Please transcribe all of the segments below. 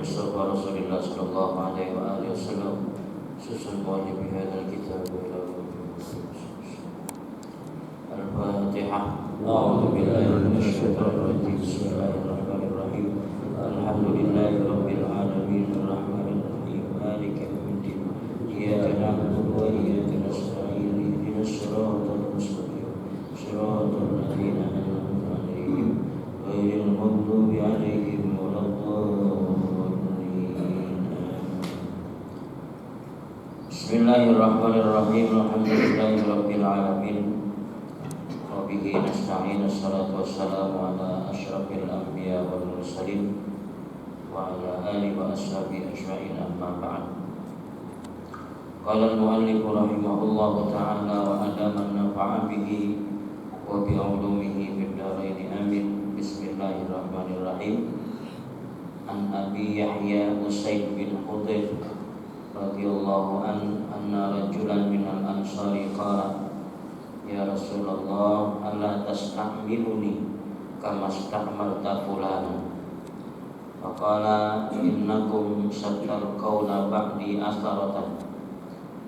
Mustafa Rasulullah sallallahu alaihi wa alihi wasallam susun wajib bihadzal kitab ila Al-Fatihah. A'udzu billahi minasyaitonir rajim. Bismillahirrahmanirrahim. Alhamdulillahi rabbil alamin arrahmanir rahim maliki yaumiddin. Iyyaka na'budu wa iyyaka nasta'in ihdinas siratal mustaqim siratal ladzina an'amta 'alaihim ghairil maghdubi 'alaihim waladdallin. Bismillahirrahmanirrahim. Alhamdulillahi rabbil alamin. Wa bihi nasta'in. Assalatu wassalamu ala asyrafil anbiya wal mursalin wa ala alihi wa ashabihi ajma'in, amma ba'd. Qala al-mu'allif rahimahullahu ta'ala wa adama nafa'a bihi wa bi ulumihi fid dharain amin. Bismillahirrahmanirrahim. An Abi Yahya Usaid bin Hudayr radhiyallahu anna rajulan minal ansari qala ya Rasulullah alla tastamiluni kama stamalta fulana. Faqala innakum satalqawna ba'di asaratan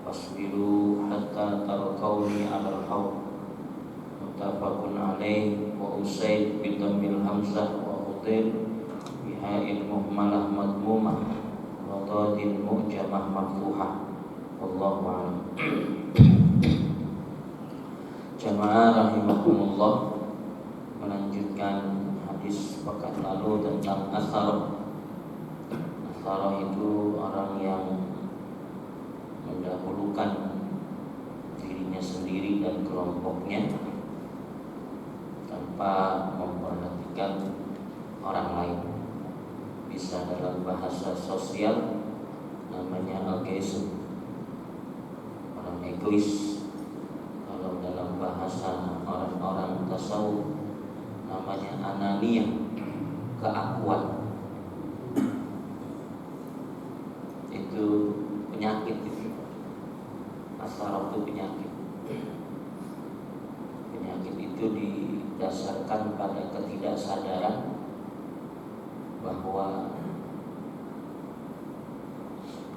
fasbiru hatta talqawni alal hawd. Muttafaqun alaih. Wa Usaid bin Damil Hamzah wa Hudayr biha'il muhmalah madmumah wa tadin mu'jamah maftuhah. Wallahu a'lam. Jamaah rahimakumullah, melanjutkan hadis pekan lalu tentang asharoh. Asharoh itu orang yang mendahulukan dirinya sendiri dan kelompoknya tanpa memperhatikan orang lain. Bisa dalam bahasa sosial namanya algeism, orang egois. Kalau dalam bahasa orang-orang tasawuf namanya ananiyah, keakuan. Itu penyakit itu. Asharoh itu penyakit. Penyakit itu didasarkan pada ketidaksadaran bahwa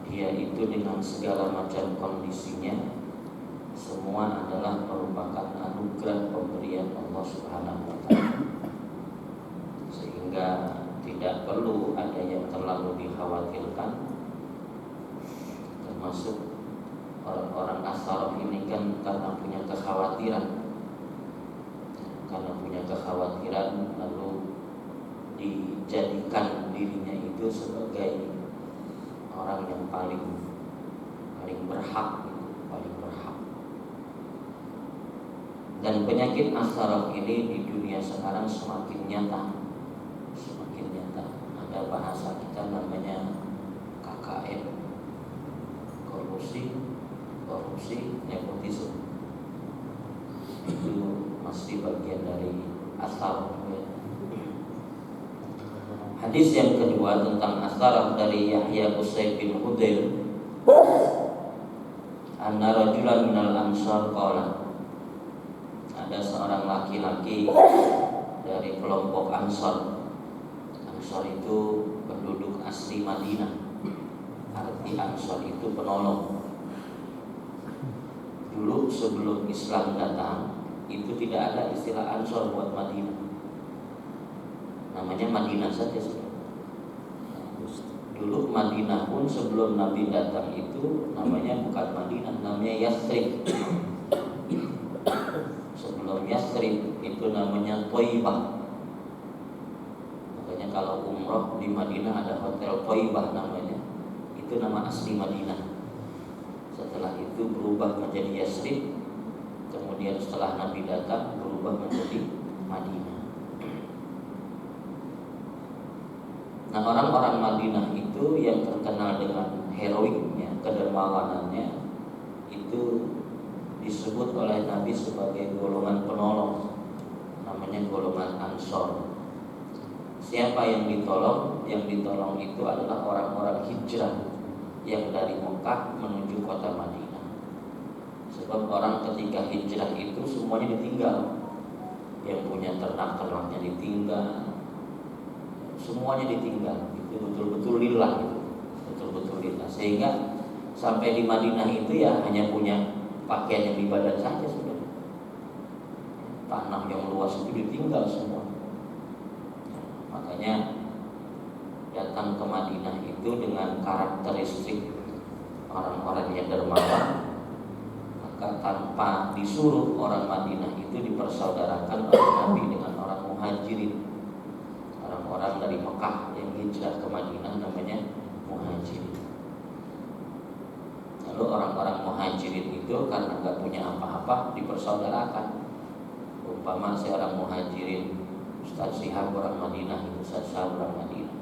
dia itu dengan segala macam kondisinya semua adalah merupakan anugerah pemberian Allah Subhanahu wa ta'ala, sehingga tidak perlu ada yang terlalu dikhawatirkan. Termasuk orang-orang asharoh ini kan karena punya kekhawatiran lalu dijadikan dirinya itu sebagai orang yang paling berhak. Dan penyakit asharoh ini di dunia sekarang semakin nyata. Ada bahasa kita namanya KKN, korupsi, nepotisme. Itu masih bagian dari asharoh. Hadis yang kedua tentang asharoh dari Yahya Usaid bin Hudayr. Anna rajulan minal ansar qala, ada seorang laki-laki dari kelompok Ansar. Ansar itu penduduk asli Madinah. Arti Ansar itu penolong. Dulu sebelum Islam datang, itu tidak ada istilah Ansar buat Madinah. Namanya Madinah saja. Dulu Madinah pun sebelum Nabi datang itu namanya bukan Madinah, namanya Yathrib. Sebelum Yathrib itu namanya Thaibah. Makanya kalau umroh di Madinah ada hotel Thaibah namanya. Itu nama asli Madinah. Setelah itu berubah menjadi Yathrib. Kemudian setelah Nabi datang berubah menjadi Madinah. Nah, orang-orang Madinah itu yang terkenal dengan heroiknya, kedermawanannya, itu disebut oleh Nabi sebagai golongan penolong. Namanya golongan Ansor. Siapa yang ditolong? Yang ditolong itu adalah orang-orang hijrah yang dari Mekah menuju kota Madinah. Sebab orang ketika hijrah itu semuanya ditinggal. Yang punya ternak-ternaknya ditinggal, semuanya ditinggal. Itu betul-betul lillah gitu. Betul-betul lillah. Sehingga sampai di Madinah itu ya hanya punya pakaian yang di badan saja sudah. Tanah yang luas itu ditinggal semua. Makanya datang ke Madinah itu dengan karakteristik orang-orang yang dermawan, maka tanpa disuruh orang Madinah itu dipersaudarakan oleh Nabi dengan orang Muhajirin. Orang-orang dari Mekah yang hijrah ke Madinah namanya Muhajirin. Lalu orang-orang Muhajirin itu karena gak punya apa-apa dipersaudarakan. Umpama seorang Muhajirin, Ustaz Syihab orang Madinah, Ustaz Syihab orang Madinah.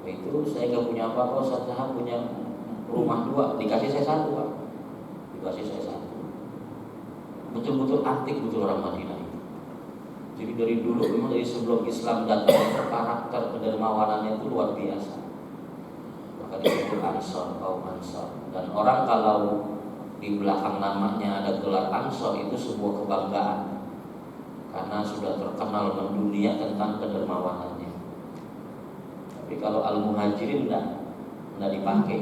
Itu saya gak punya apa-apa, Ustaz Syihab punya rumah 2, dikasih saya 1 Pak. Dikasih saya 1. Betul-betul antik betul orang Madinah itu. Jadi dari dulu memang dari sebelum Islam datang, karakter kedermawanannya itu luar biasa. Maka disebut Ansor, kaum Ansor. Dan orang kalau di belakang namanya ada gelar Ansor itu sebuah kebanggaan, karena sudah terkenal mendunia tentang kedermawanannya. Tapi kalau Al-Muhajirin enggak dipakai.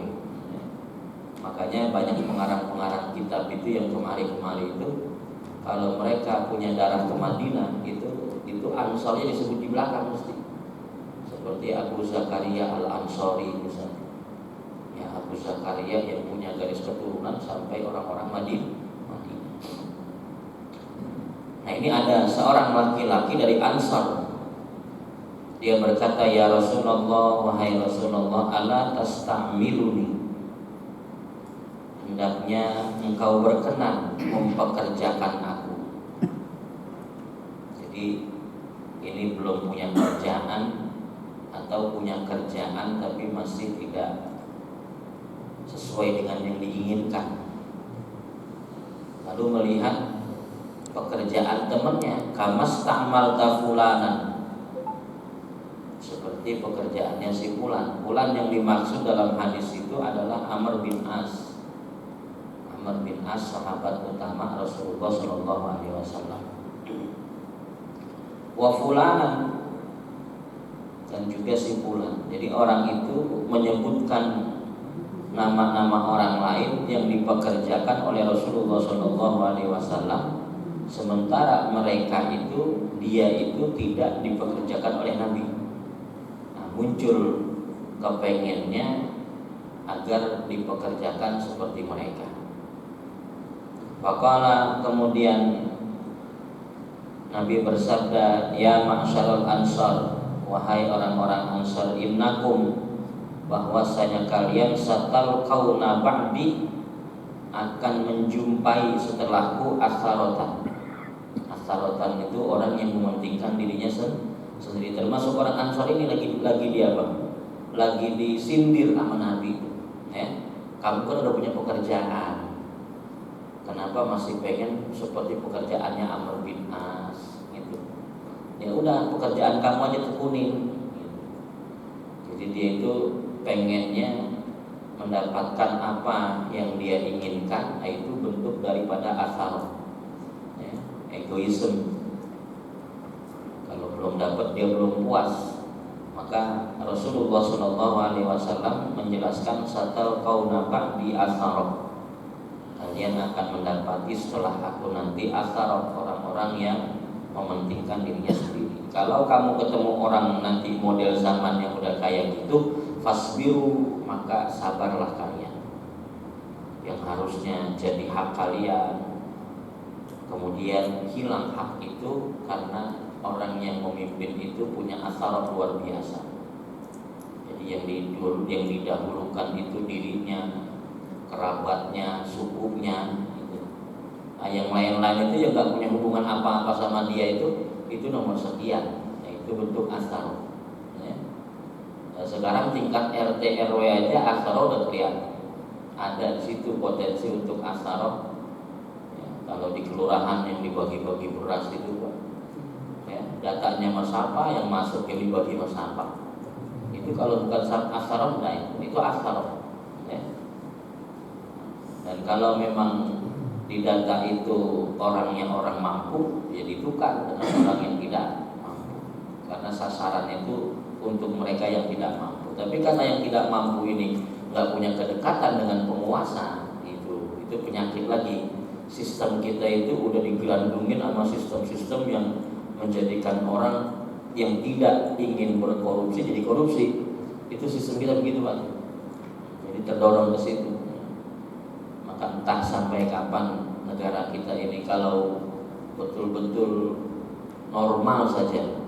Makanya banyak pengarang-pengarang kitab itu yang kemari-kemari itu, kalau mereka punya darah ke Madinah itu Ansornya disebut di belakang mesti. Seperti Abu Zakaria Al-Ansori misalnya. Ya, Abu Zakaria yang punya garis keturunan sampai orang-orang Madinah. Nah, ini ada seorang laki-laki dari Ansor. Dia berkata, "Ya Rasulullah, wahai Rasulullah, ala tastamiluni." Hendaknya engkau berkenan mempekerjakan aku. Jadi ini belum punya kerjaan atau punya kerjaan tapi masih tidak sesuai dengan yang diinginkan. Lalu melihat pekerjaan temannya, kamas ta'malta fulanan, seperti pekerjaannya si Fulan. Fulan yang dimaksud dalam hadis itu adalah Amr bin As. Amr bin As, sahabat utama Rasulullah SAW. Wa fulanan, dan juga si Fulan. Jadi orang itu menyebutkan nama-nama orang lain yang dipekerjakan oleh Rasulullah SAW, sementara mereka itu, dia itu tidak dipekerjakan oleh Nabi. Nah, muncul kepengennya agar dipekerjakan seperti mereka. Faqala, kemudian Nabi bersabda, "Ya ma'syarul ansar, wahai orang-orang Ansar, innakum, bahwasanya kalian satalqauna ba'di, akan menjumpai setelahku asharotan." Asharotan itu orang yang mementingkan dirinya sendiri. Termasuk orang Ansar ini lagi dia apa? Lagi disindir sama Nabi. Ya, kamu kan udah punya pekerjaan. Kenapa masih pengen seperti pekerjaannya Amr bin As gitu? Ya udah, pekerjaan kamu aja tekunin gitu. Jadi dia itu pengennya mendapatkan apa yang dia inginkan, itu bentuk daripada asal, ya, egoisme. Kalau belum dapat dia belum puas. Maka Rasulullah SAW menjelaskan satal kauna ba'di asarok, kalian akan mendapati setelah aku nanti asarok, orang-orang yang mementingkan dirinya sendiri. Kalau kamu ketemu orang nanti model zaman yang udah kayak gitu, fasbiru, maka sabarlah kalian. Yang harusnya jadi hak kalian, kemudian hilang hak itu karena orang yang memimpin itu punya asal luar biasa. Jadi yang didahulukan itu dirinya, kerabatnya, sukunya gitu. Nah, yang lain-lain itu yang gak punya hubungan apa-apa sama dia itu nomor sekian. Nah, itu bentuk asal. Nah, sekarang tingkat RT RW aja asaro udah kelihatan. Ada di situ potensi untuk asaro. Ya, kalau di kelurahan yang dibagi-bagi beras itu, ya, datanya Mas apa yang masuk yang dibagi Mas apa. Itu kalau bukan asaro enggak, itu asaro. Ya. Dan kalau memang di data itu orangnya orang mampu, ya ditukar dengan orang yang tidak mampu. Karena sasaran itu untuk mereka yang tidak mampu. Tapi Tapi karena yang tidak mampu ini nggak punya kedekatan dengan penguasa, itu penyakit lagi. Sistem kita itu udah digelandungin sama sistem-sistem yang menjadikan orang yang tidak ingin berkorupsi jadi korupsi. Itu sistem kita begitu, Pak. Jadi terdorong ke situ. Maka entah sampai kapan negara kita ini kalau betul-betul normal saja,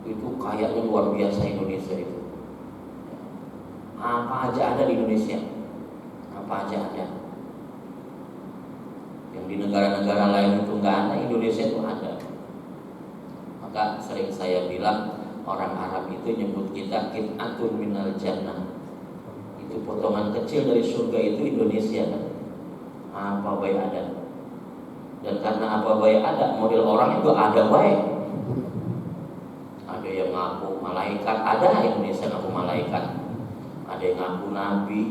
itu kayaknya luar biasa Indonesia itu. Apa aja ada di Indonesia, apa aja ada. Yang di negara-negara lain itu nggak ada, Indonesia itu ada. Maka sering saya bilang orang Arab itu nyebut kita qit'atun minal jannah. Itu potongan kecil dari surga itu Indonesia kan. Apa baik ada. Dan karena apa baik ada, model orang juga ada baik. Ada yang ngaku malaikat, ada Indonesia ngaku malaikat. Ada yang ngaku nabi,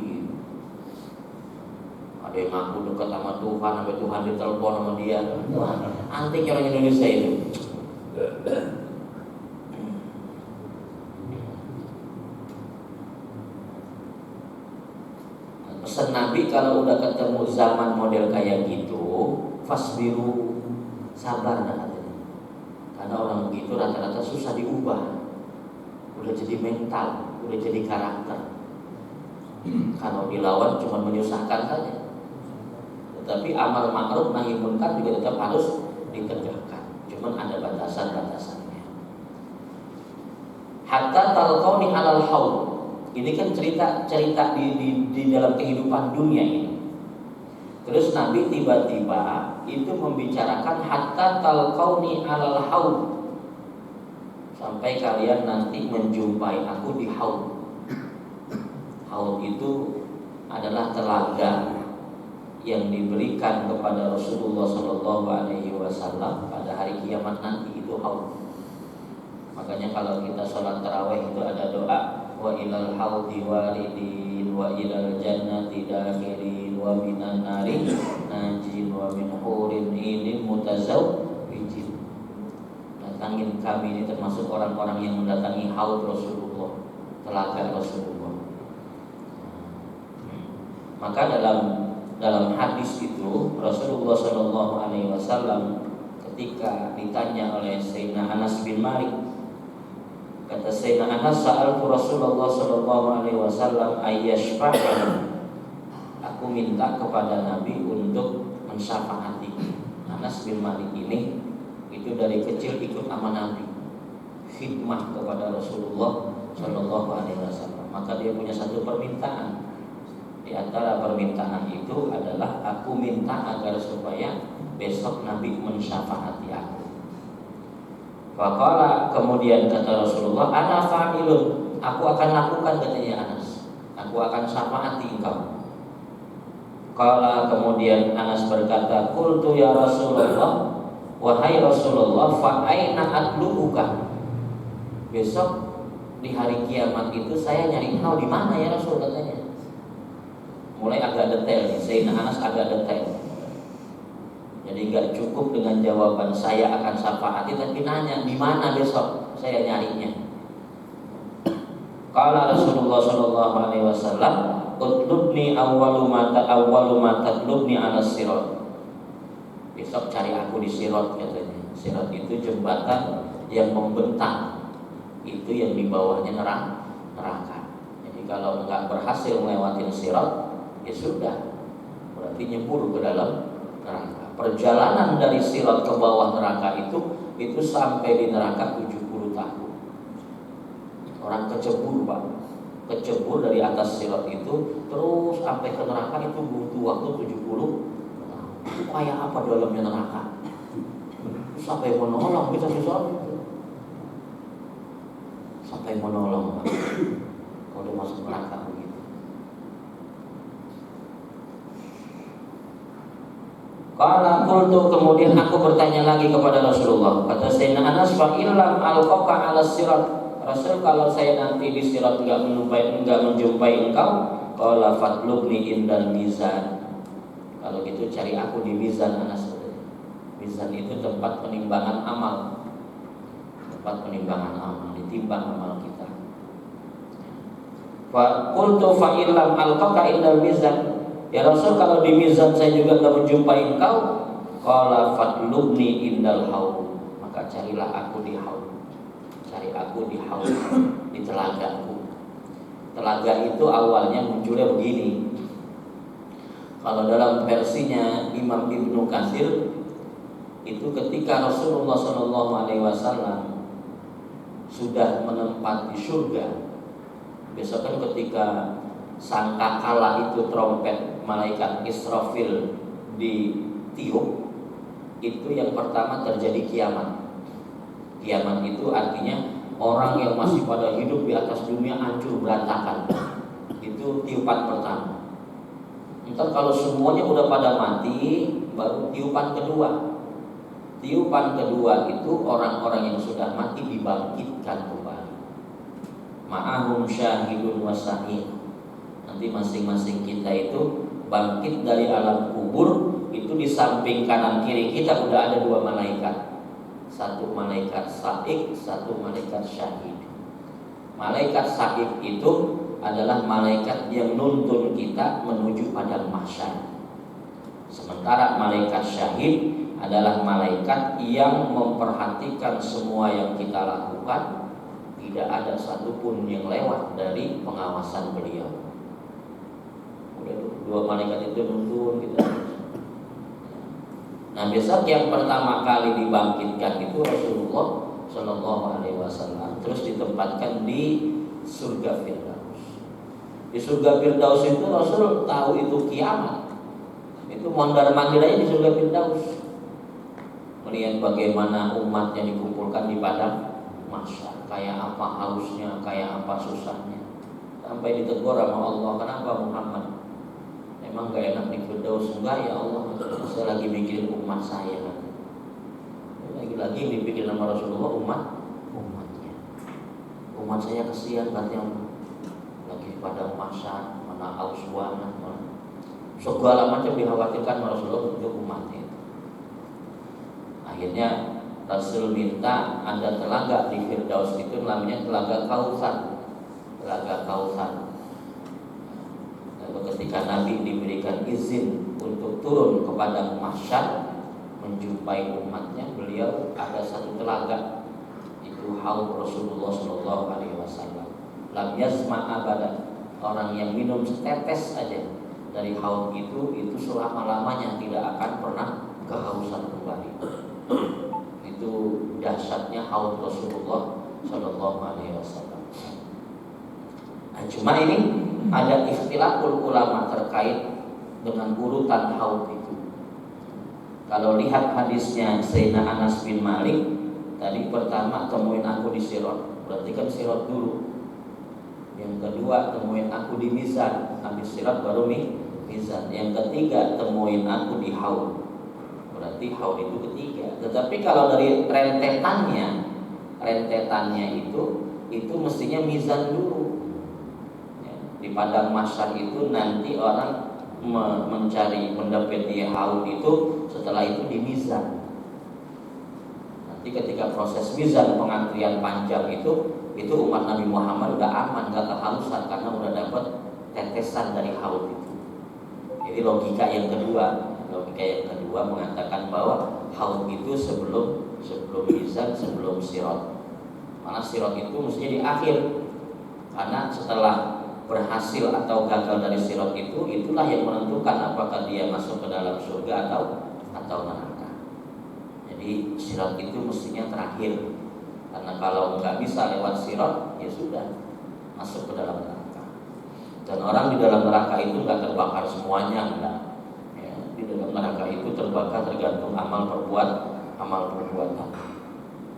ada yang ngaku dekat sama Tuhan, sampai Tuhan ditelepon sama dia. Wah, antik orang Indonesia itu. Pesan Nabi kalau udah ketemu zaman model kayak gitu, fasbiru, sabar katanya. Karena orang begitu rata-rata susah diubah. Udah jadi mental, udah jadi karakter. Kalau dilawan cuma menyusahkan saja. Tetapi amar ma'ruf nahi munkar juga tetap harus dikerjakan. Cuma ada batasan-batasannya. Hatta talqauni 'alal haud. Ini kan cerita di dalam kehidupan dunia ini. Terus Nabi tiba-tiba itu membicarakan hatta talqauni 'alal haud. Sampai kalian nanti menjumpai aku di haud. Haud itu adalah telaga yang diberikan kepada Rasulullah SAW pada hari kiamat nanti, itu haud. Makanya kalau kita sholat tarawih itu ada doa, wa ilal haudi waridin wa ilal jannati dakhirin wa minan nari najin wa min hurin inin mutazawwijin. Datangin kami, ini termasuk orang-orang yang mendatangi haud Rasulullah, telaga Rasulullah. Maka dalam hadis itu Rasulullah SAW ketika ditanya oleh Sayyidina Anas bin Malik, kata Sayyidina Anas, sa'altu Rasulullah SAW ayyashfa'ani, aku minta kepada Nabi untuk mensyafaati. Anas bin Malik ini itu dari kecil ikut sama Nabi, khidmah kepada Rasulullah SAW. Maka dia punya satu permintaan. Di antara permintaan itu adalah aku minta agar supaya besok Nabi mensyafaati aku. Faqala, kemudian kata Rasulullah, ana fa'ilun, aku akan lakukan, katanya Anas, aku akan syafaati engkau. Qala, kemudian Anas berkata, qultu ya Rasulullah, wahai Rasulullah, fa aina atlubuka, besok di hari kiamat itu saya nyari engkau di mana ya Rasul, katanya. Mulai agak detail nih, Sayyidina Anas agak detail. Jadi nggak cukup dengan jawaban saya akan syafaati, tapi nanya di mana besok saya nyarinya. Qala Rasulullah SAW, utlubni awwalu ma tatlubni 'ala sirat. Besok cari aku di sirat, katanya. Sirat itu jembatan yang membentang, itu yang di bawahnya neraka. Jadi kalau nggak berhasil melewati sirat, ya sudah, berarti nyebur ke dalam neraka. Perjalanan dari sirat ke bawah neraka itu sampai di neraka 70 tahun. Orang kecebur, Pak. Kecebur dari atas sirat itu terus sampai ke neraka itu butuh waktu 70 tahun. Itu kayak apa dalamnya neraka? Sampai menolong kita besok. Sampai menolong, Pak. Kalau masuk neraka begitu. Qala qultu, kemudian aku bertanya lagi kepada Rasulullah. Kata Sayyidina Anas, fa illam alqaka 'ala sirat. Rasul, kalau saya nanti di sirat enggak menjumpai engkau, qala fatlubni indal mizan. Kalau gitu cari aku di mizan, Anas. Mizan itu tempat penimbangan amal. Tempat penimbangan amal, ditimbang amal kita. Fa qultu fa illam alqaka indal mizan. Ya Rasul, kalau di mizan saya juga enggak menjumpai engkau. Qala fatlubni indal haud. Maka carilah aku di haud. Cari aku di haud, di telagaku. Telaga itu awalnya munculnya begini. Kalau dalam versinya Imam Ibnu Katsir itu ketika Rasulullah SAW sudah menempati surga. Besok kan ketika sangkakala itu trompet malaikat Israfil ditiup, itu yang pertama terjadi kiamat. Kiamat itu artinya orang yang masih pada hidup di atas dunia hancur berantakan. Itu tiupan pertama. Ntar kalau semuanya udah pada mati, baru tiupan kedua. Tiupan kedua itu orang-orang yang sudah mati dibangkitkan kembali. Ma'ahum syahidun wa syahid. Nanti masing-masing kita itu bangkit dari alam kubur. Itu di samping kanan kiri kita udah ada dua malaikat. Satu malaikat sa'ik, satu malaikat syahid. Malaikat sa'ik itu adalah malaikat yang nuntun kita menuju padang mahsyar. Sementara malaikat syahid adalah malaikat yang memperhatikan semua yang kita lakukan. Tidak ada satupun yang lewat dari pengawasan beliau. Udah dua malaikat itu nuntun kita. Nah, besok yang pertama kali dibangkitkan itu Rasulullah Shallallahu Alaihi Wasallam, terus ditempatkan di surga Firdaus. Di surga Firdaus itu Rasul tahu itu kiamat. Itu mondar mandir aja di surga Firdaus. Melihat bagaimana umatnya dikumpulkan di padang mahsyar, kayak apa hausnya, kayak apa susahnya. Sampai ditegur sama Allah, kenapa Muhammad? Emang gak enak di Firdaus? Enggak ya Allah, saya lagi mikirin umat saya. Lagi-lagi yang dipikirin sama Rasulullah umatnya. Umat saya kesian katanya, lagi pada mahsyar, mana haus banget, segala macam dikhawatirkan sama Rasulullah untuk umatnya. Akhirnya Rasul minta ada telaga di Firdaus itu namanya telaga Kautsar. Telaga Kautsar. Lalu ketika Nabi diberikan izin untuk turun ke padang mahsyar menjumpai umatnya, beliau ada satu telaga, itu haud Rasulullah Shallallahu Alaihi Wasallam. Lam yasma abadan. Orang yang minum setetes aja dari haud itu selama-lamanya tidak akan pernah kehausan kembali. Itu dahsyatnya haud Rasulullah Shallallahu Alaihi Wasallam. Nah, cuma ini ada ikhtilaful ulama terkait dengan urutan haud itu. Kalau lihat hadisnya Sayyidina Anas bin Malik, tadi pertama temuin aku di Sirat, berarti kan Sirat dulu. Yang kedua temuin aku di Mizan, habis Sirat baru Mizan. Yang ketiga temuin aku di haud, berarti haud itu ketiga. Tetapi kalau dari rentetannya itu mestinya Mizan dulu. Ya, di padang mahsyar itu nanti orang mencari mendapati haud itu, setelah itu di Mizan. Nanti ketika proses Mizan pengantrian panjang itu umat Nabi Muhammad udah aman, gak kehausan karena udah dapat tetesan dari haud itu. Jadi logika yang kedua mengatakan bahwa haud itu sebelum Mizan, sebelum Sirat. Karena Sirat itu mestinya di akhir. Karena setelah berhasil atau gagal dari Sirat itulah yang menentukan apakah dia masuk ke dalam surga atau neraka. Jadi Sirat itu mestinya terakhir. Karena kalau nggak bisa lewat Sirat, ya sudah masuk ke dalam neraka. Dan orang di dalam neraka itu nggak terbakar semuanya, enggak. Ya, di dalam neraka itu terbakar tergantung amal perbuatan.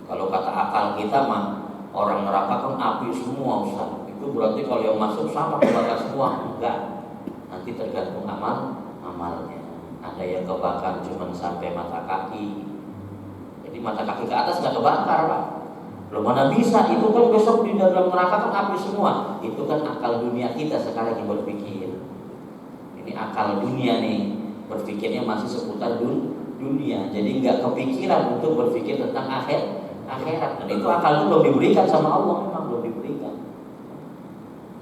Kalau kata akal kita mah orang neraka kan api semua, Ustaz. Itu berarti kalau yang masuk sama kebakar semua, enggak. Nanti tergantung amalnya. Ada yang kebakar cuma sampai mata kaki. Jadi mata kaki ke atas nggak kebakar, Pak. Belum mana bisa, itu kan besok di dalam neraka kan api semua. Itu kan akal dunia kita sekarang yang berpikir. Ini akal dunia nih, berpikirnya masih seputar dunia. Jadi nggak kepikiran untuk berpikir tentang akhirat. Dan itu akal itu belum diberikan sama Allah, memang belum diberikan.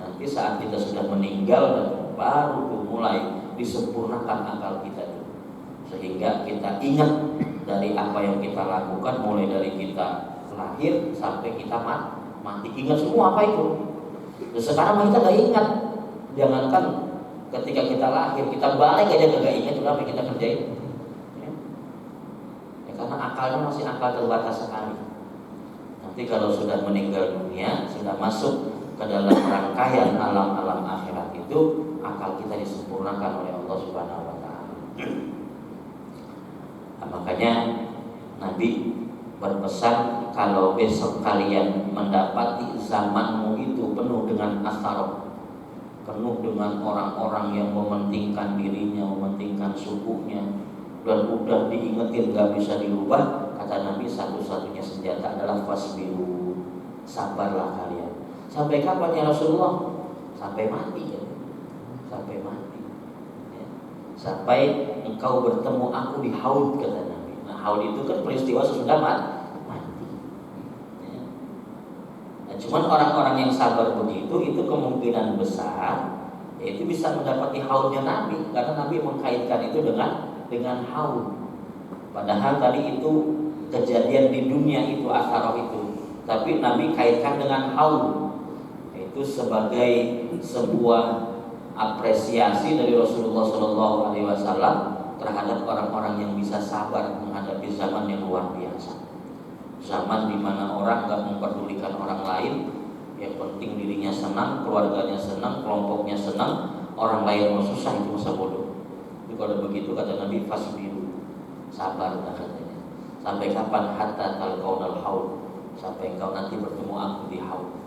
Nanti Nanti saat kita sudah meninggal baru tuh mulai disempurnakan akal kita tuh, sehingga kita ingat dari apa yang kita lakukan mulai dari kita lahir sampai kita mati, ingat semua apa itu. Dan sekarang kita nggak ingat, jangankan ketika kita lahir, kita balik aja nggak ingat apa yang kita kerjain. Ya, karena akalnya masih akal terbatas sekali. Nanti kalau sudah meninggal dunia, sudah masuk ke dalam rangkaian alam-alam akhirat itu, akal kita disempurnakan oleh Allah Subhanahu wa taala. Nah, makanya Nabi berpesan, kalau besok kalian mendapati zamanmu itu penuh dengan asarot, penuh dengan orang-orang yang mementingkan dirinya, mementingkan sukunya, dan udah diingetin gak bisa dirubah, kata Nabi satu-satunya senjata adalah fasbiru, sabarlah kalian. Sampai kapan ya Rasulullah? Sampai mati ya. Sampai mati ya. Sampai engkau bertemu aku di haud, kata Nabi. Nah, haud itu kan peristiwa sesudah mati ya. Nah, cuman orang-orang yang sabar begitu, itu kemungkinan besar yaitu bisa mendapati haudnya Nabi, karena Nabi mengkaitkan itu dengan haud. Padahal tadi itu kejadian di dunia itu, asharoh itu, tapi Nabi kaitkan dengan haud. Itu sebagai sebuah apresiasi dari Rasulullah SAW terhadap orang-orang yang bisa sabar menghadapi zaman yang luar biasa. Zaman di mana orang gak memperdulikan orang lain, yang penting dirinya senang, keluarganya senang, kelompoknya senang, orang lain mau susah itu masa bodoh. Jadi kalau begitu kata Nabi, fasbiru, sabar katanya. Sampai kapan? Hatta talqaunal haud, sampai engkau nanti bertemu aku di haud.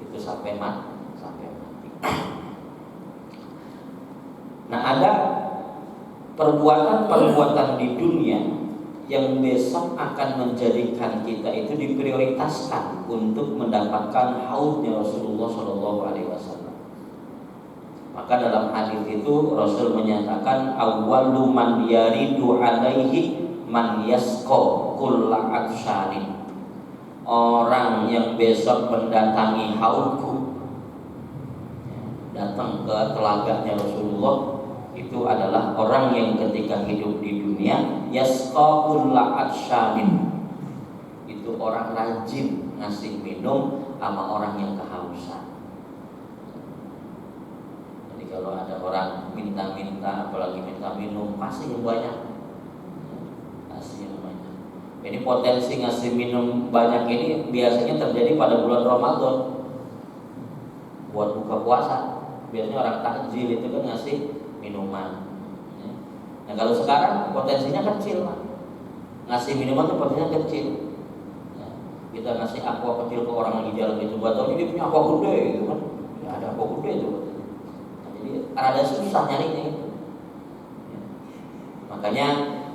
Itu sampai mati. Nah, ada perbuatan-perbuatan di dunia yang besok akan menjadikan kita itu diprioritaskan untuk mendapatkan haudnya Rasulullah SAW. Maka dalam hadis itu Rasul menyatakan, awwalu man yaridu alaihi man yasqa kulla atsharin. Orang yang besok mendatangi haudku, datang ke telaganya Rasulullah, itu adalah orang yang ketika hidup di dunia yasqa kulla atsharin. Itu orang rajin ngasih minum sama orang yang kehausan. Jadi kalau ada orang minta-minta, apalagi minta minum, pasti yang banyak. Ini potensi ngasih minum banyak ini biasanya terjadi pada bulan Ramadan, buat buka puasa. Biasanya orang takjil itu kan ngasih minuman. Nah kalau sekarang potensinya kecil, ngasih minuman itu potensinya kecil. Kita ngasih aqua kecil ke orang lagi jalan itu, buat tahu dia punya aqua gede gitu kan? Ya, ada aqua gede itu. Nah, jadi ada susah nyarinya itu. Makanya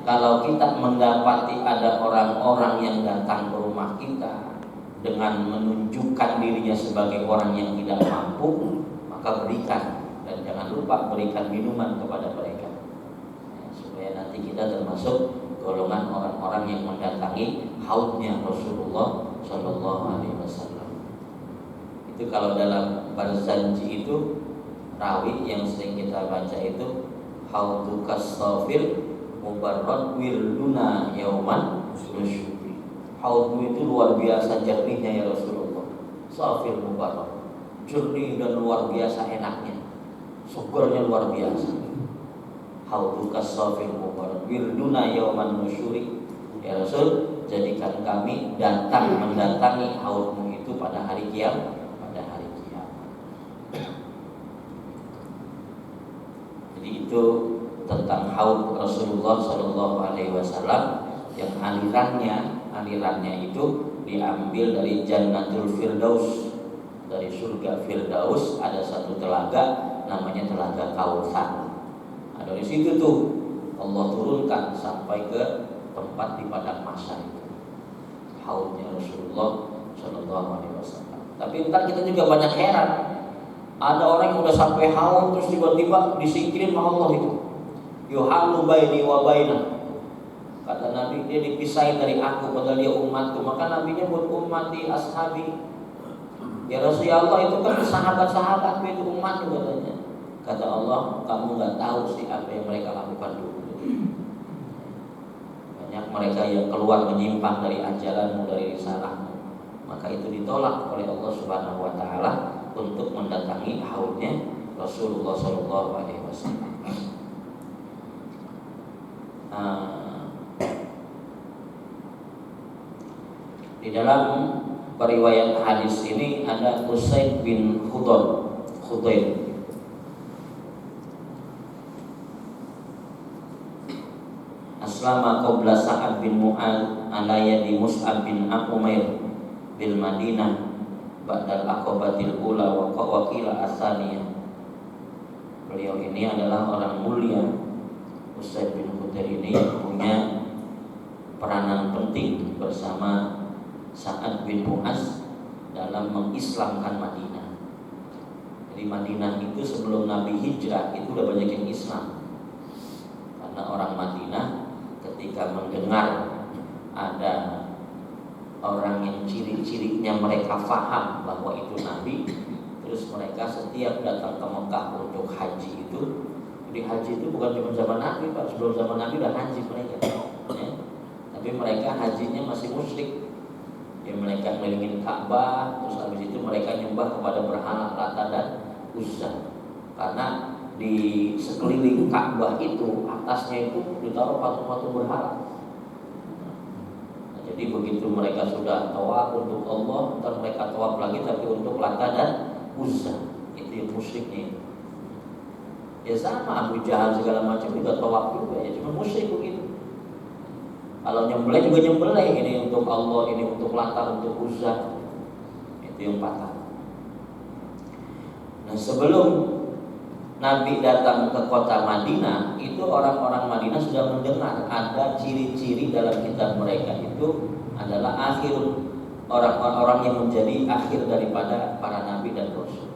kalau kita mendapati ada orang-orang yang datang ke rumah kita dengan menunjukkan dirinya sebagai orang yang tidak mampu, maka berikan, dan jangan lupa berikan minuman kepada mereka, ya, supaya nanti kita termasuk golongan orang-orang yang mendatangi haudnya Rasulullah SAW. Itu kalau dalam Barzanji itu rawi yang sering kita baca itu, haudukas safir mubarrad wirduna yauman nusyubi. Haudmu itu luar biasa jernihnya ya Rasulullah. Safir mubarrad, jernih dan luar biasa enaknya, syukurnya luar biasa. Haudukas safir mubarrad wirduna yauman nusyuri. Ya Rasul, jadikan kami datang mendatangi haudmu itu pada hari kiamat, Jadi itu tentang haud Rasulullah SAW yang alirannya itu diambil dari Jannatul Firdaus, dari surga Firdaus ada satu telaga namanya telaga Kautsar. Nah, dari situ tuh Allah turunkan sampai ke tempat di padang mahsyar itu, haudnya Rasulullah SAW. Tapi ntar kita juga banyak heran, ada orang yang udah sampai haud terus tiba-tiba disingkirin sama Allah itu. Yuhalu baini wa baina. Kata Nabi, dia dipisahin dari aku padahal dia umatku. Maka Nabi nyebut ummati ashabi. Ya Rasulullah itu kan sahabat-sahabat itu umat katanya. Kata Allah, kamu nggak tahu sih apa yang mereka lakukan dulu. Banyak mereka yang keluar menyimpang dari ajaran, dari risalahmu. Maka itu ditolak oleh Allah Subhanahu wa taala untuk mendatangi haudnya Rasulullah sallallahu alaihi wasallam. Di dalam periwayat hadis ini ada Usaid bin Khudair. Aslama qabla Sa'ad bin Mu'adz ala yadi Mus'ab bin Umair bil Madinah ba'dal aqabatil ula wa qila asaniyah. Beliau ini adalah orang mulia. Usaid bin Khudair ini punya peranan penting bersama Sa'ad bin Mu'adz dalam mengislamkan Madinah. Jadi Madinah itu sebelum Nabi hijrah itu udah banyak yang Islam. Karena orang Madinah ketika mendengar ada orang yang ciri-cirinya mereka faham bahwa itu Nabi, terus mereka setiap datang ke Mekah untuk haji itu, di haji itu bukan cuma zaman Nabi Pak, sebelum zaman Nabi udah haji mereka, ya. Tapi mereka hajinya masih musyrik, ya, mereka ngelilingin Ka'bah, terus habis itu mereka nyembah kepada berhala Lata dan Uzza, karena di sekeliling Ka'bah itu atasnya itu ditaruh patung-patung berhala. Nah, jadi begitu mereka sudah tawaf untuk Allah, ntar mereka tawaf lagi tapi untuk Lata dan Uzza. Itu yang musyriknya itu. Ya sama Abu Jahal segala macam juga tawaf juga, ya cuma musyrik begitu. Kalau nyembelih juga nyembelih, ini untuk Allah, ini untuk Lata, untuk Uzza. Itu yang patah. Nah, sebelum Nabi datang ke kota Madinah, itu orang-orang Madinah sudah mendengar ada ciri-ciri dalam kitab mereka itu adalah akhir orang-orang yang menjadi akhir daripada para nabi dan rasul.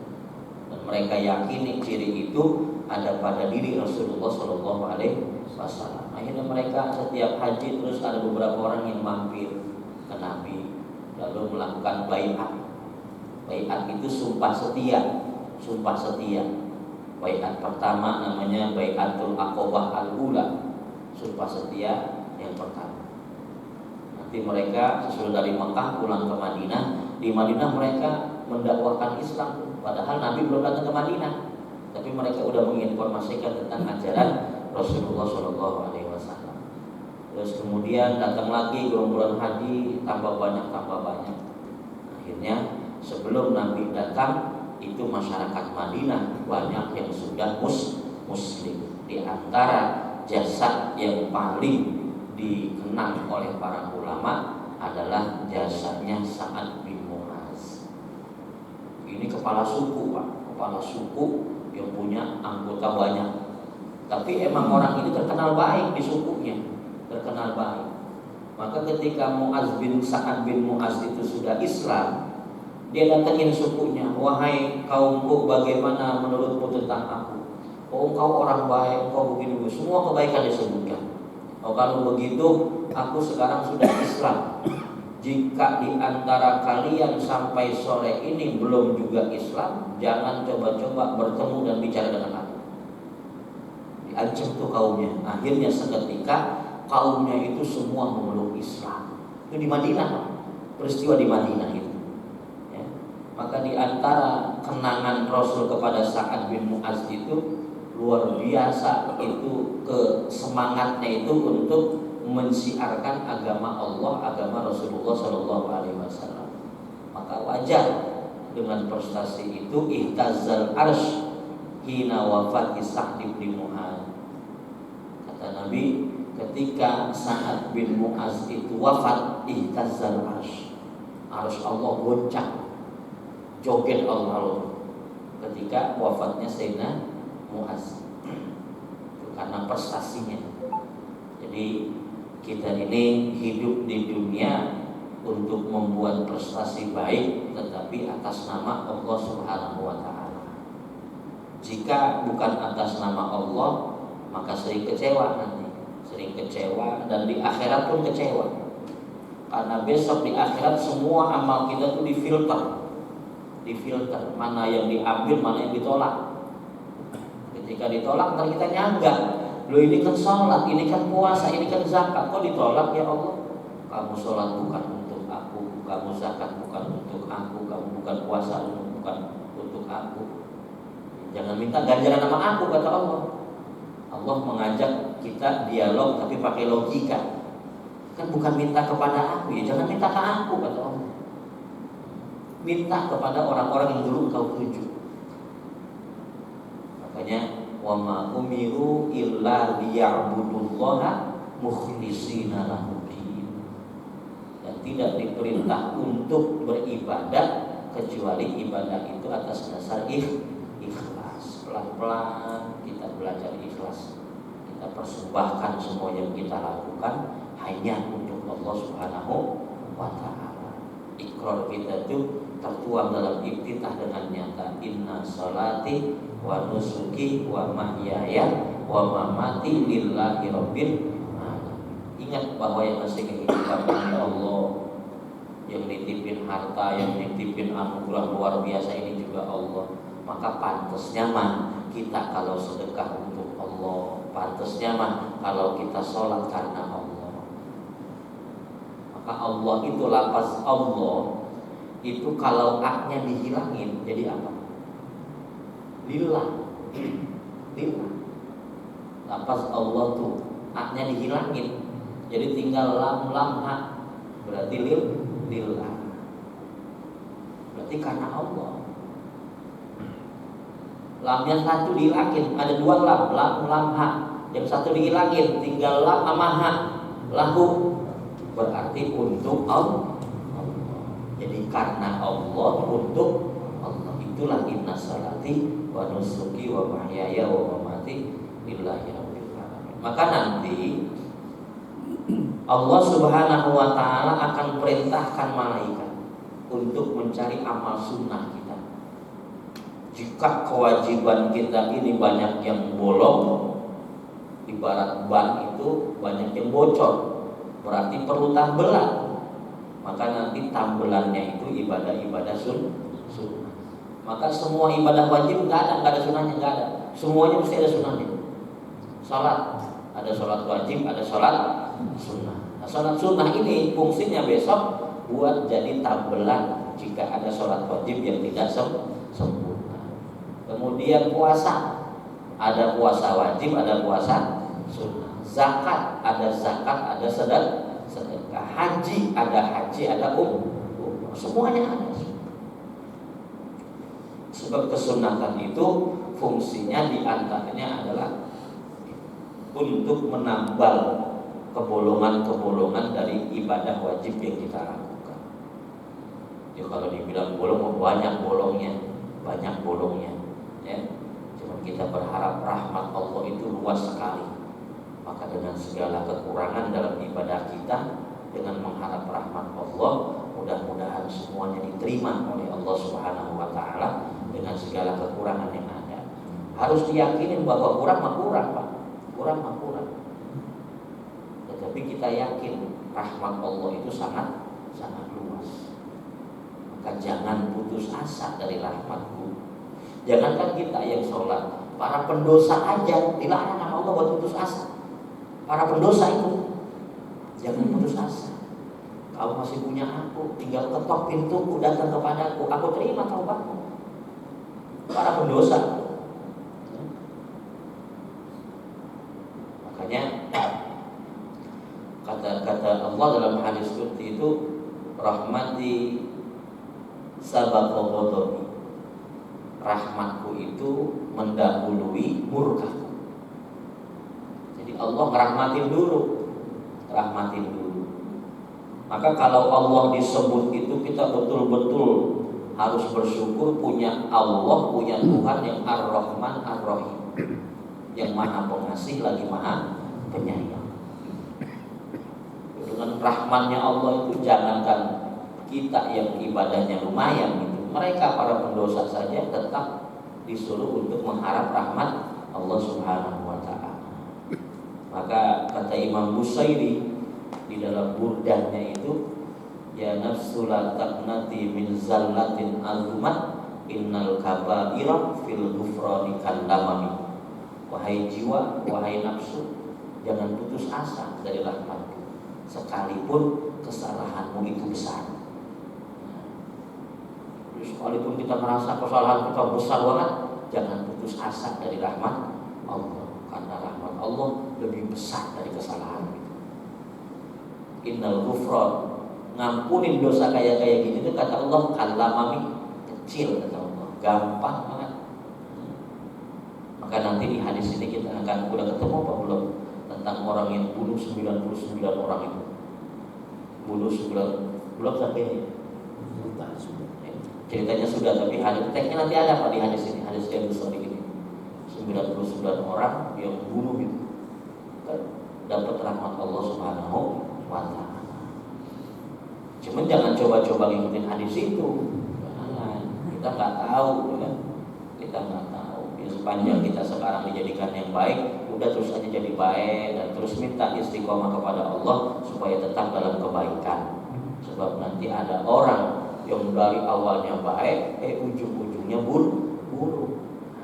Dan mereka yakini ciri itu ada pada diri Rasulullah Shallallahu Alaihi Wasallam. Akhirnya mereka setiap haji terus ada beberapa orang yang mampir ke Nabi lalu melakukan baiat. Baiat itu sumpah setia, sumpah setia. Baiat pertama namanya Baiatul Aqabah Al-Ula, sumpah setia yang pertama. Nanti mereka sesudah dari Mekah pulang ke Madinah. Di Madinah mereka mendakwahkan Islam, padahal Nabi belum datang ke Madinah, tapi mereka sudah menginformasikan tentang ajaran Rasulullah SAW. Terus kemudian datang lagi bulan haji, tambah banyak. Akhirnya sebelum Nabi datang, itu masyarakat Madinah banyak yang sudah muslim. Di antara jasa yang paling dikenang oleh para ulama adalah jasanya Sa'ad bin Mu'adz. Ini kepala suku Pak, kepala suku yang punya anggota banyak. Tapi emang orang ini terkenal baik di sukunya, terkenal baik. Maka ketika Sa'ad bin Mu'adz itu sudah Islam, dia datangin sukunya, wahai kaumku, bagaimana menurutmu tentang aku? Oh, engkau orang baik, engkau begini, semua kebaikan disebutkan. Oh, kalau begitu, aku sekarang sudah Islam. Jika di antara kalian sampai sore ini belum juga Islam, jangan coba-coba bertemu dan bicara dengan aku. Diancam tuh kaumnya. Akhirnya seketika kaumnya itu semua memeluk Islam. Itu di Madinah, peristiwa di Madinah itu. Maka di antara kenangan Rasul kepada Sa'ad bin Mu'adz itu luar biasa, itu semangatnya itu untuk mensiarkan agama Allah, agama Rasulullah Shallallahu Alaihi Wasallam. Maka wajar dengan prestasi itu ihtazzal arsh hina wafati Sa'ad bin Mu'adz. Kata Nabi, ketika Sa'ad bin Mu'adz itu wafat, ihtazzal arsh Allah goncang, joget Allah ketika wafatnya Sayyidina Mu'adz, karena prestasinya. Jadi kita ini hidup di dunia untuk membuat prestasi baik, tetapi atas nama Allah Subhanahu wa Ta'ala. Jika bukan atas nama Allah, maka sering kecewa nanti, sering kecewa, dan di akhirat pun kecewa. Karena besok di akhirat semua amal kita tuh difilter. difilter, mana yang diambil, mana yang ditolak. Ketika ditolak ntar kita nyanggah, loh ini kan sholat, ini kan puasa, ini kan zakat, kok ditolak ya Allah? Kamu sholat bukan untuk aku, kamu zakat bukan untuk aku, kamu bukan puasa bukan untuk aku. Jangan minta ganjaran sama aku, kata Allah. Allah mengajak kita dialog tapi pakai logika. Kan bukan minta kepada aku, ya jangan minta ke aku, kata Allah. Minta kepada orang-orang yang dulu kau tuju. Makanya wa ma umiru illa liya'budullaha mukhlishina lahud-din. Dan tidak diperintah untuk beribadah kecuali ibadah itu atas dasar ikhlas. Pelan-pelan kita belajar ikhlas. Kita persembahkan semua yang kita lakukan hanya untuk Allah Subhanahu wa ta'ala. Ikrar kita itu tertuang dalam iftitah dengan nyata, inna salati wa nusuki wa mahyaya wa mamati lillahi rabbil alamin. Ingat bahwa yang ngasih kehidupan Allah, yang nitipin harta, yang nitipin anugerah luar biasa ini juga Allah. Maka pantasnya mah kita kalau sedekah untuk Allah, pantasnya mah kalau kita sholat karena Allah. Maka Allah itu, lafaz Allah itu kalau aknya dihilangin jadi apa? Lillah. Lillah. Lafaz Allah tuh aknya dihilangin jadi tinggal lam hak, berarti lillah. Berarti karena Allah. Lamnya satu dihilangin, ada dua lam hak. Yang satu dihilangin, tinggal lam sama hak. Lahu, berarti untuk Allah. Jadi karena Allah, untuk Allah. Itulah inna salati wa nusuki wa mahyaya wa mamati lillahi rabbil alamin. Maka nanti Allah Subhanahu wa ta'ala akan perintahkan malaikat untuk mencari amal sunnah kita. Jika kewajiban kita ini banyak yang bolong, ibarat ban itu banyak yang bocor, berarti perlu tambelan. Maka nanti tambelannya itu ibadah-ibadah sunnah. Maka semua ibadah wajib nggak ada sunnahnya, nggak ada. Semuanya mesti ada sunnahnya. Salat, ada salat wajib, ada salat sunnah. Nah, salat sunnah ini fungsinya besok buat jadi tambelan jika ada salat wajib yang tidak sempurna. Kemudian puasa, ada puasa wajib, ada puasa sunnah. Zakat, ada sedekah. Haji, ada umrah. Semuanya ada. Sebab kesunatan itu fungsinya diantaranya adalah untuk menambal kebolongan-kebolongan dari ibadah wajib yang kita lakukan. Ya kalau dibilang bolong, banyak bolongnya, ya. Cuma kita berharap rahmat Allah itu luas sekali. Maka dengan segala kekurangan dalam ibadah kita, dengan mengharap rahmat Allah, mudah-mudahan semuanya diterima oleh Allah Subhanahu wa ta'ala dengan segala kekurangan yang ada. Harus diyakinin bahwa kurang mah Pak. Kurang. Tetapi kita yakin rahmat Allah itu sangat luas. Maka jangan putus asa dari rahmatku. Jangankan kita yang sholat, para pendosa aja dilarang sama Allah buat putus asa. Para pendosa itu jangan putus asa. Kau masih punya aku, tinggal ketok pintuku, datang kepadaku, aku terima taubatmu. Para pendosa. Makanya kata Allah dalam hadis qudsi itu, rahmati sabaqa ghadabi. Rahmatku itu mendahului murkaku. Jadi Allah rahmatin dulu. Maka kalau Allah disebut itu, kita betul-betul harus bersyukur punya Allah, punya Tuhan yang Ar-Rahman Ar-Rahim, yang maha pengasih lagi maha penyayang. Dengan rahmannya Allah itu, jangankan kita yang ibadahnya lumayan gitu, mereka para pendosa saja tetap disuruh untuk mengharap rahmat Allah Subhanahu wa ta'ala. Maka kata Imam Busairi di dalam burdahnya itu, ya nafsu la taqnati min zallatin azumat innal kaba'ira fil ghufrani kallamami. Wahai jiwa, wahai nafsu, jangan putus asa dari rahmatku sekalipun kesalahanmu itu besar. Jadi sekalipun kita merasa kesalahan kita besar banget, jangan putus asa dari rahmat Allah, karena rahmat Allah lebih besar dari kesalahan kita. Innal ghufran, ngampunin dosa kayak gini itu kata Allah kallamami, kecil kata Allah, gampang banget. Maka nanti di hadis ini kita akan udah ketemu apa belum tentang orang yang bunuh 99 orang itu. Bunuh 9 belum sampai ini. Ceritanya sudah, tapi hadis teksnya nanti ada Pak di hadis ini, hadis yang besar ini. 99 orang yang bunuh itu kan dapat rahmat Allah Subhanahu wa taala. Cuman jangan coba-coba ngikutin hadis itu. Kita nggak tahu kan. Kita nggak tahu. Ya, sepanjang kita sekarang dijadikan yang baik, udah terus aja jadi baik dan terus minta istiqomah kepada Allah supaya tetap dalam kebaikan. Sebab nanti ada orang yang dari awalnya baik, ujung-ujungnya buruk.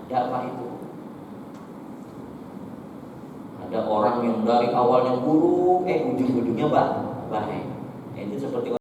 Ada apa itu? Ada orang yang dari awalnya buruk, ujung-ujungnya baik. Itu seperti